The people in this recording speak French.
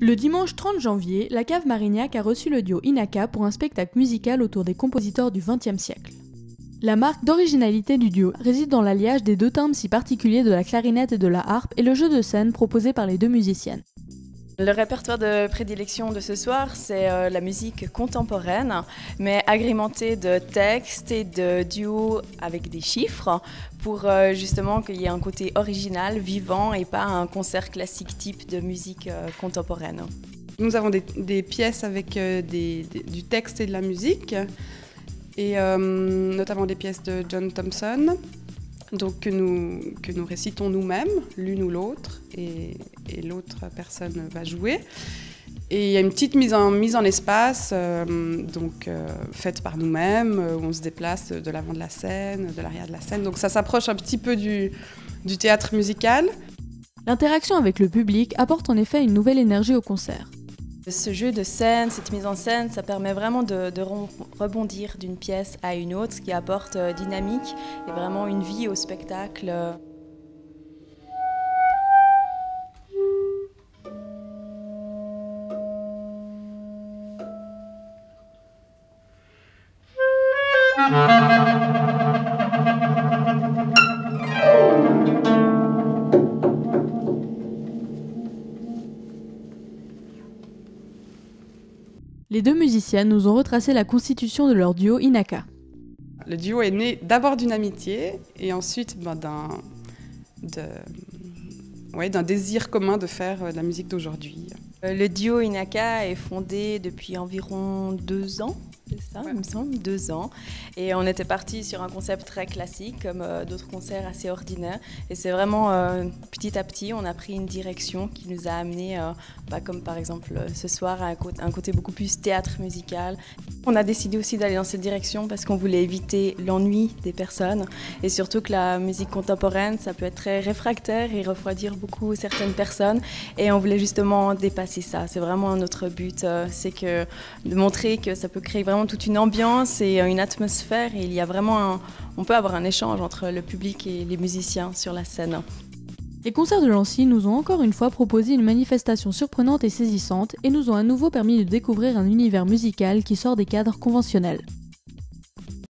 Le dimanche 30 janvier, la Cave Marignac a reçu le duo Inaka pour un spectacle musical autour des compositeurs du XXe siècle. La marque d'originalité du duo réside dans l'alliage des deux timbres si particuliers de la clarinette et de la harpe et le jeu de scène proposé par les deux musiciennes. Le répertoire de prédilection de ce soir, c'est la musique contemporaine, mais agrémentée de textes et de duos avec des chiffres pour justement qu'il y ait un côté original, vivant et pas un concert classique type de musique contemporaine. Nous avons des pièces avec du texte et de la musique, et notamment des pièces de John Thompson. Donc que nous récitons nous-mêmes, l'une ou l'autre, et l'autre personne va jouer. Et il y a une petite mise en espace, faite par nous-mêmes, où on se déplace de l'avant de la scène, de l'arrière de la scène. Donc ça s'approche un petit peu du théâtre musical. L'interaction avec le public apporte en effet une nouvelle énergie au concert. Ce jeu de scène, cette mise en scène, ça permet vraiment de rebondir d'une pièce à une autre, ce qui apporte dynamique et vraiment une vie au spectacle. Les deux musiciennes nous ont retracé la constitution de leur duo Inaka. Le duo est né d'abord d'une amitié et ensuite d'un désir commun de faire de la musique d'aujourd'hui. Le duo Inaka est fondé depuis environ 2 ans. C'est ça, il me semble, 2 ans. Et on était parti sur un concept très classique, comme d'autres concerts assez ordinaires. Et c'est vraiment petit à petit, on a pris une direction qui nous a amené, comme par exemple ce soir, à un côté beaucoup plus théâtre musical. On a décidé aussi d'aller dans cette direction parce qu'on voulait éviter l'ennui des personnes. Et surtout que la musique contemporaine, ça peut être très réfractaire et refroidir beaucoup certaines personnes. Et on voulait justement dépasser ça. C'est vraiment notre but, c'est de montrer que ça peut créer vraiment toute une ambiance et une atmosphère, et il y a vraiment on peut avoir un échange entre le public et les musiciens sur la scène. Les concerts de Lancy nous ont encore une fois proposé une manifestation surprenante et saisissante et nous ont à nouveau permis de découvrir un univers musical qui sort des cadres conventionnels.